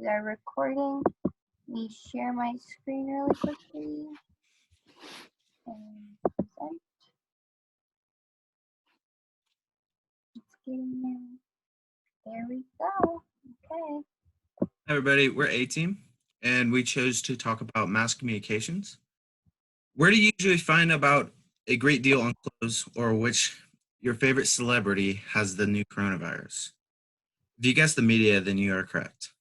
We are recording. Let me share my screen really quickly. And present. It's getting there. There we go. Okay. Hi everybody, we're A-Team, and we chose to talk about mass communications. Where do you usually find about a great deal on clothes, or which your favorite celebrity has the new coronavirus? If you guessed the media, then you are correct.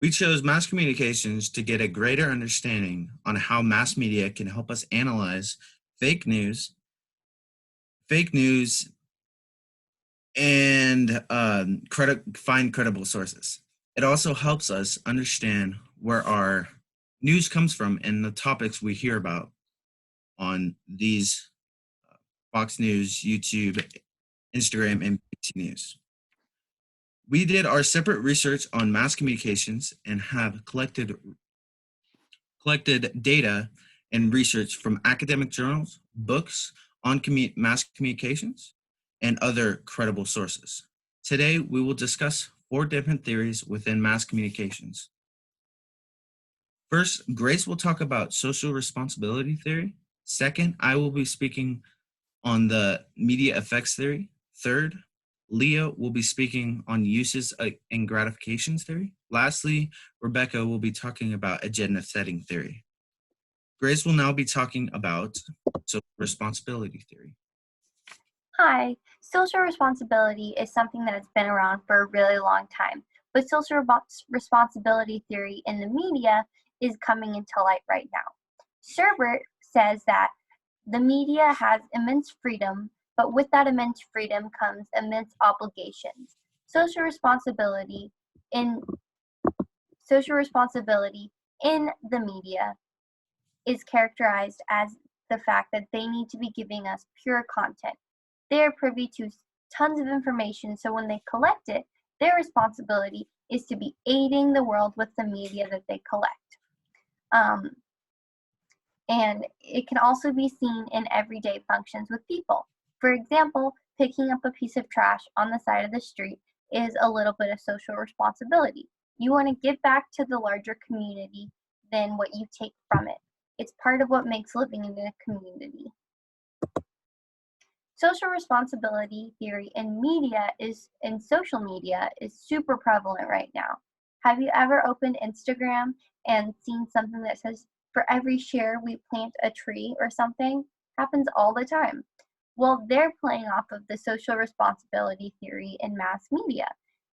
We chose mass communications to get a greater understanding on how mass media can help us analyze fake news, and find credible sources. It also helps us understand where our news comes from and the topics we hear about on these Fox News, YouTube, Instagram, and BBC News. We did our separate research on mass communications and have collected data and research from academic journals, books on mass communications, and other credible sources. Today, we will discuss 4 different theories within mass communications. First, Grace will talk about social responsibility theory. Second, I will be speaking on the media effects theory. Third, Leah will be speaking on uses and gratifications theory. Lastly, Rebecca will be talking about agenda setting theory. Grace will now be talking about social responsibility theory. Hi. Social responsibility is something that has been around for a really long time, but social responsibility theory in the media is coming into light right now. Sherbert says that the media has immense freedom, but with that immense freedom comes immense obligations. Social responsibility in the media is characterized as the fact that they need to be giving us pure content. They are privy to tons of information, so when they collect it, their responsibility is to be aiding the world with the media that they collect. And it can also be seen in everyday functions with people. For example, picking up a piece of trash on the side of the street is a little bit of social responsibility. You want to give back to the larger community than what you take from it. It's part of what makes living in a community. Social responsibility theory in social media is super prevalent right now. Have you ever opened Instagram and seen something that says, for every share we plant a tree or something? Happens all the time. Well, they're playing off of the social responsibility theory in mass media.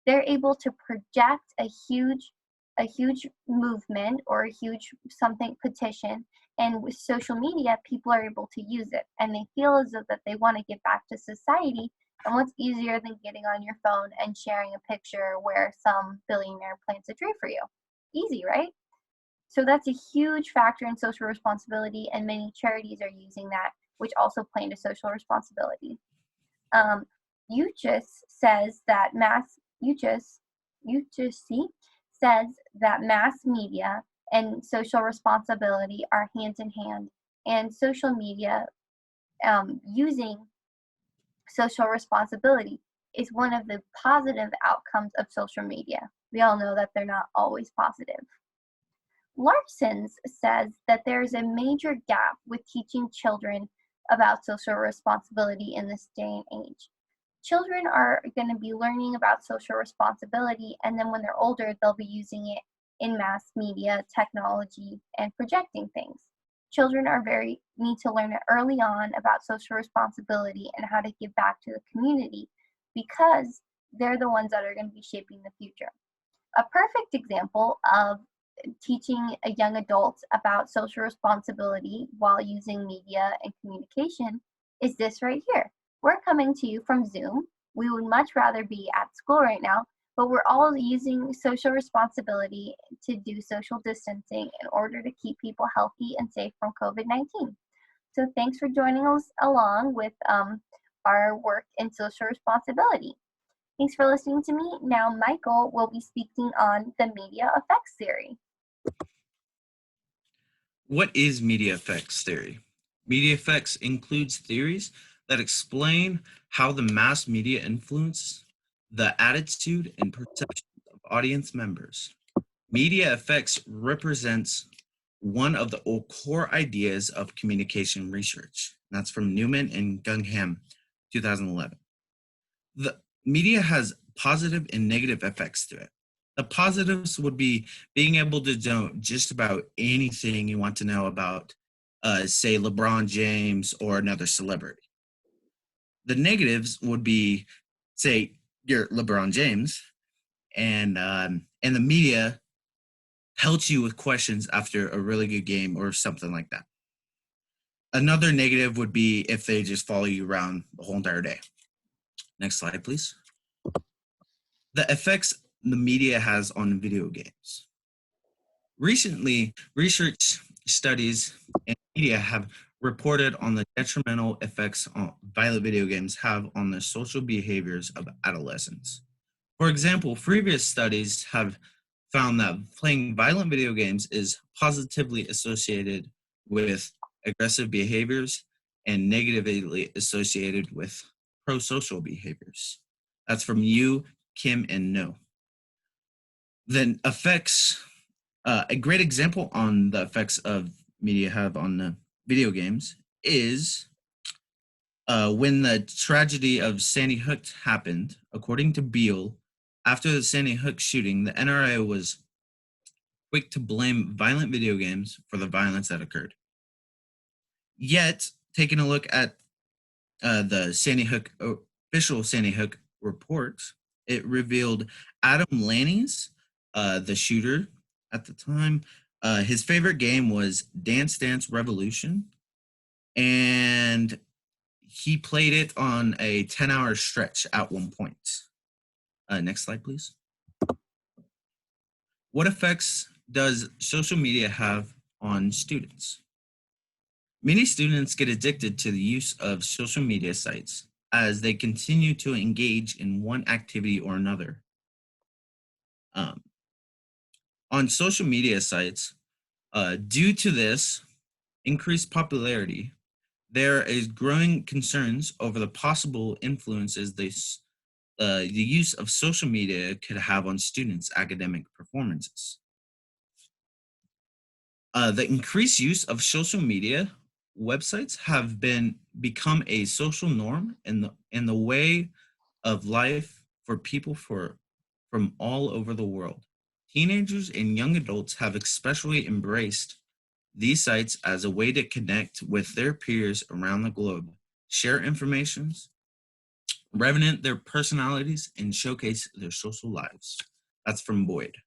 They're able to project a huge movement or a huge petition, and with social media, people are able to use it, and they feel as though that they want to give back to society. And what's easier than getting on your phone and sharing a picture where some billionaire plants a tree for you? Easy, right? So that's a huge factor in social responsibility, and many charities are using that, which also play into social responsibility. UCHS says that mass media and social responsibility are hand in hand, and social media using social responsibility is one of the positive outcomes of social media. We all know that they're not always positive. Larson's says that there is a major gap with teaching children about social responsibility in this day and age. Children are going to be learning about social responsibility, and then when they're older, they'll be using it in mass media, technology, and projecting things. Children need to learn early on about social responsibility and how to give back to the community, because they're the ones that are going to be shaping the future. A perfect example of teaching young adults about social responsibility while using media and communication is this right here. We're coming to you from Zoom. We would much rather be at school right now, but we're all using social responsibility to do social distancing in order to keep people healthy and safe from COVID-19. So thanks for joining us along with our work in social responsibility. Thanks for listening to me. Now Michael will be speaking on the media effects theory. What is media effects theory? Media effects includes theories that explain how the mass media influence the attitude and perception of audience members. Media effects represents one of the core ideas of communication research. That's from Newman and Gungham, 2011. The media has positive and negative effects to it. The positives would be being able to know just about anything you want to know about, say, LeBron James or another celebrity. The negatives would be, say, you're LeBron James, and the media pelts you with questions after a really good game or something like that. Another negative would be if they just follow you around the whole entire day. Next slide, please. The effects the media has on video games. Recently, research studies and media have reported on the detrimental effects on violent video games have on the social behaviors of adolescents. For example, previous studies have found that playing violent video games is positively associated with aggressive behaviors and negatively associated with pro-social behaviors. That's from you, Kim, and No. Then effects, a great example on the effects of media have on the video games is when the tragedy of Sandy Hook happened. According to Beale, after the Sandy Hook shooting, the NRA was quick to blame violent video games for the violence that occurred. Yet, taking a look at the Sandy Hook official Sandy Hook report, it revealed Adam Lanny's, the shooter at the time, his favorite game was Dance Dance Revolution, and he played it on a 10-hour stretch at one point. Next slide, please. What effects does social media have on students? Many students get addicted to the use of social media sites as they continue to engage in one activity or another. On social media sites, due to this increased popularity, there is growing concerns over the possible influences the use of social media could have on students' academic performances. The increased use of social media websites have become a social norm in the way of life for people from all over the world. Teenagers and young adults have especially embraced these sites as a way to connect with their peers around the globe, share information, revenant their personalities, and showcase their social lives. That's from Boyd.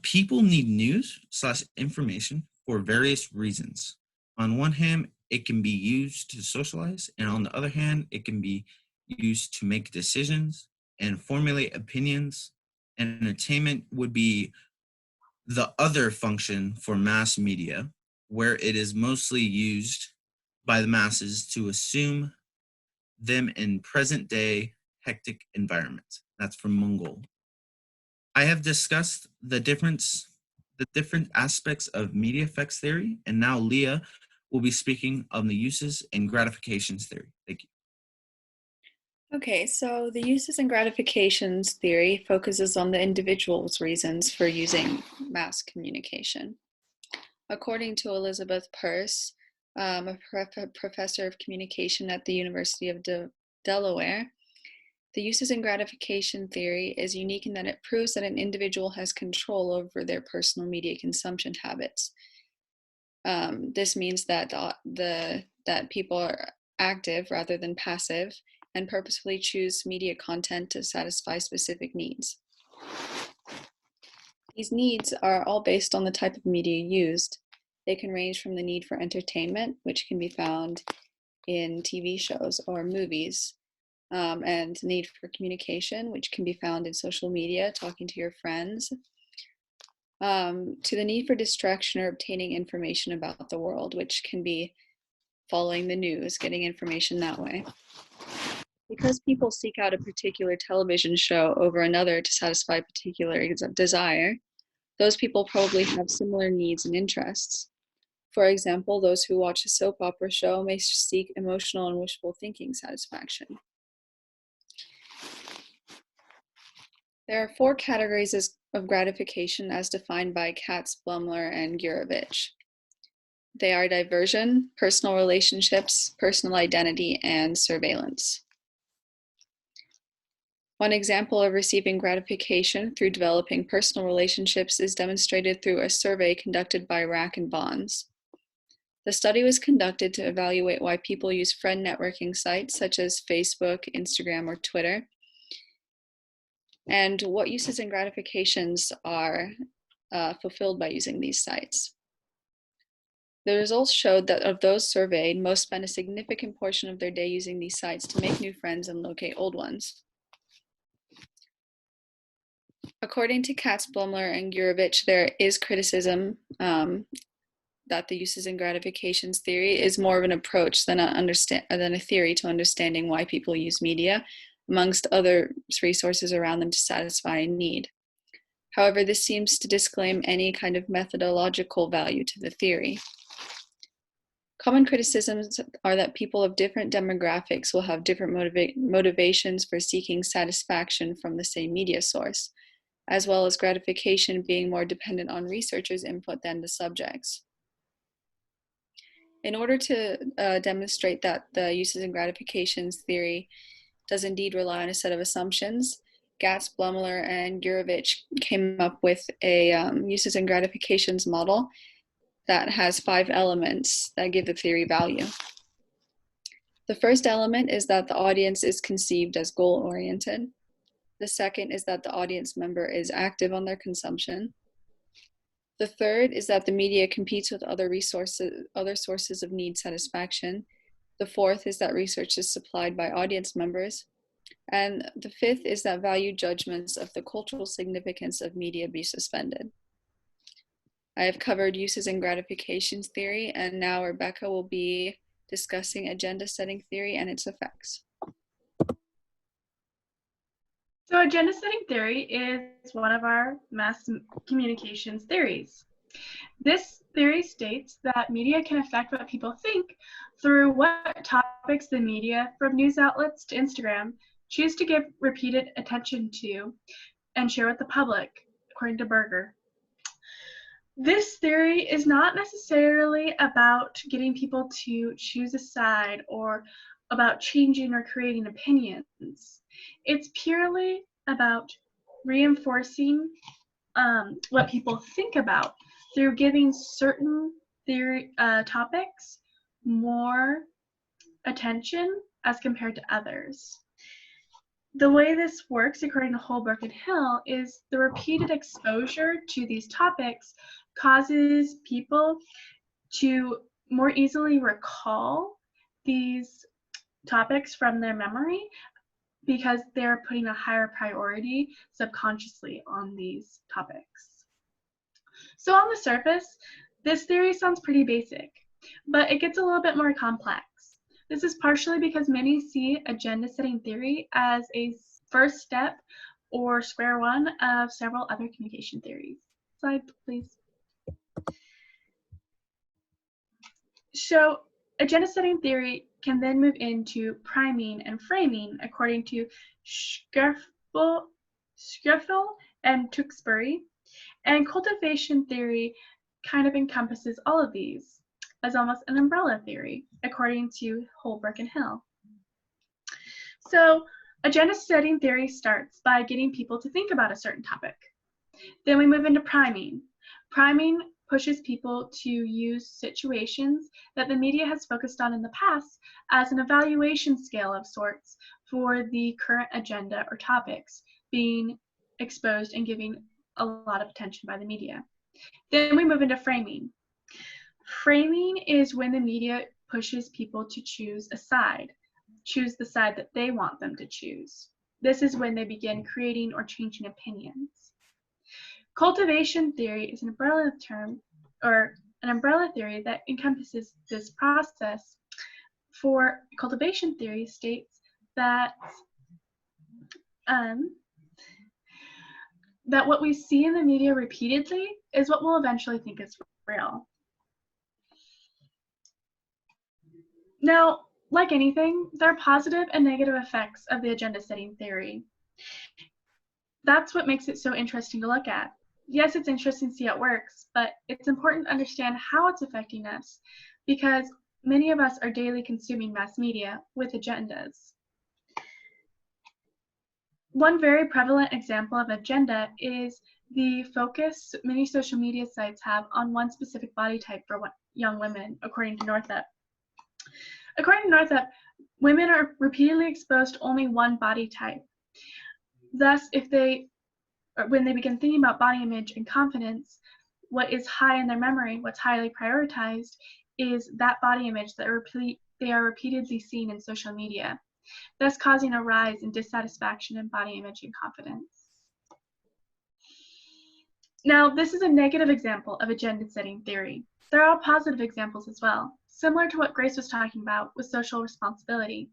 People need news/information for various reasons. On one hand, it can be used to socialize, and on the other hand, it can be used to make decisions and formulate opinions. And entertainment would be the other function for mass media, where it is mostly used by the masses to assume them in present day hectic environment. That's from Mongol. I have discussed the different aspects of media effects theory, and now Leah will be speaking on the uses and gratifications theory. Thank you. Okay, so the uses and gratifications theory focuses on the individual's reasons for using mass communication. According to Elizabeth Peirce, a professor of communication at the University of Delaware, the uses and gratification theory is unique in that it proves that an individual has control over their personal media consumption habits. This means that that people are active rather than passive and purposefully choose media content to satisfy specific needs. These needs are all based on the type of media used. They can range from the need for entertainment, which can be found in TV shows or movies, and need for communication, which can be found in social media, talking to your friends, to the need for distraction or obtaining information about the world, which can be following the news, getting information that way. Because people seek out a particular television show over another to satisfy a particular desire, those people probably have similar needs and interests. For example, those who watch a soap opera show may seek emotional and wishful thinking satisfaction. There are 4 categories of gratification as defined by Katz, Blumler, and Gurevich. They are diversion, personal relationships, personal identity, and surveillance. One example of receiving gratification through developing personal relationships is demonstrated through a survey conducted by Rack and Bonds. The study was conducted to evaluate why people use friend networking sites such as Facebook, Instagram, or Twitter, and what uses and gratifications are fulfilled by using these sites. The results showed that of those surveyed, most spend a significant portion of their day using these sites to make new friends and locate old ones. According to Katz, Blumler, and Gurevich, there is criticism that the uses and gratifications theory is more of an approach than a theory to understanding why people use media, amongst other resources around them to satisfy a need. However, this seems to disclaim any kind of methodological value to the theory. Common criticisms are that people of different demographics will have different motivations for seeking satisfaction from the same media source, as well as gratification being more dependent on researchers' input than the subjects. In order to demonstrate that the uses and gratifications theory does indeed rely on a set of assumptions, Katz, Blumler, and Gurevich came up with a uses and gratifications model that has 5 elements that give the theory value. The first element is that the audience is conceived as goal-oriented. The second is that the audience member is active on their consumption. The third is that the media competes with other sources of need satisfaction. The fourth is that research is supplied by audience members. And the fifth is that value judgments of the cultural significance of media be suspended. I have covered uses and gratifications theory, and now Rebecca will be discussing agenda setting theory and its effects. So agenda setting theory is one of our mass communications theories. This theory states that media can affect what people think through what topics the media, from news outlets to Instagram, choose to give repeated attention to and share with the public, according to Berger. This theory is not necessarily about getting people to choose a side or about changing or creating opinions. It's purely about reinforcing what people think about through giving certain theory topics more attention as compared to others. The way this works, according to Holbrook and Hill, is the repeated exposure to these topics causes people to more easily recall these topics from their memory because they're putting a higher priority subconsciously on these topics. So on the surface, this theory sounds pretty basic, but it gets a little bit more complex. This is partially because many see agenda setting theory as a first step or square one of several other communication theories. Slide, please. So agenda setting theory can then move into priming and framing according to Scheffel and Tewksbury, and cultivation theory kind of encompasses all of these as almost an umbrella theory, according to Holbrook and Hill. So agenda setting theory starts by getting people to think about a certain topic. Then we move into priming. Priming pushes people to use situations that the media has focused on in the past as an evaluation scale of sorts for the current agenda or topics being exposed and giving a lot of attention by the media. Then we move into framing. Framing is when the media pushes people to choose a side, choose the side that they want them to choose. This is when they begin creating or changing opinions. Cultivation theory is an umbrella term, or an umbrella theory that encompasses this process. For cultivation theory states that that what we see in the media repeatedly is what we'll eventually think is real. Now, like anything, there are positive and negative effects of the agenda setting theory. That's what makes it so interesting to look at. Yes, it's interesting to see how it works, but it's important to understand how it's affecting us because many of us are daily consuming mass media with agendas. One very prevalent example of agenda is the focus many social media sites have on one specific body type for young women, according to Northup. According to Northup, women are repeatedly exposed to only one body type. Thus, when they begin thinking about body image and confidence, what is high in their memory, what's highly prioritized, is that body image that they are repeatedly seeing in social media, thus causing a rise in dissatisfaction in body image and confidence. Now, this is a negative example of agenda setting theory. There are positive examples as well, similar to what Grace was talking about with social responsibility.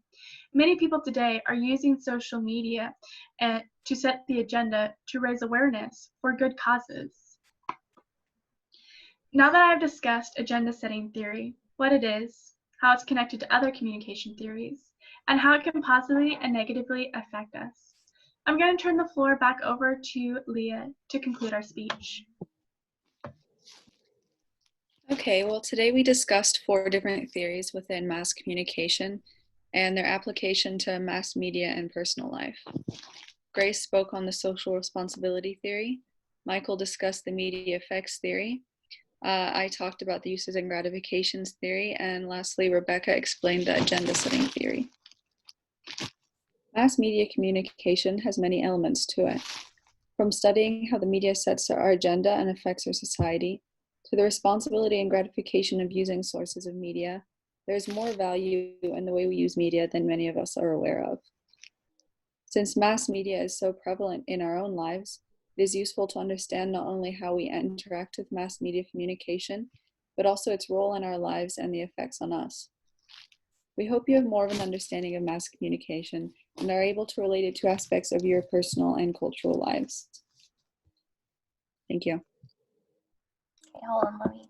Many people today are using social media to set the agenda to raise awareness for good causes. Now that I've discussed agenda setting theory, what it is, how it's connected to other communication theories, and how it can positively and negatively affect us, I'm going to turn the floor back over to Leah to conclude our speech. Okay, well, today we discussed 4 different theories within mass communication and their application to mass media and personal life. Grace spoke on the social responsibility theory. Michael discussed the media effects theory. I talked about the uses and gratifications theory. And lastly, Rebecca explained the agenda setting theory. Mass media communication has many elements to it. From studying how the media sets our agenda and affects our society, to the responsibility and gratification of using sources of media, there's more value in the way we use media than many of us are aware of. Since mass media is so prevalent in our own lives, it is useful to understand not only how we interact with mass media communication, but also its role in our lives and the effects on us. We hope you have more of an understanding of mass communication and are able to relate it to aspects of your personal and cultural lives. Thank you. Okay, hold on, let me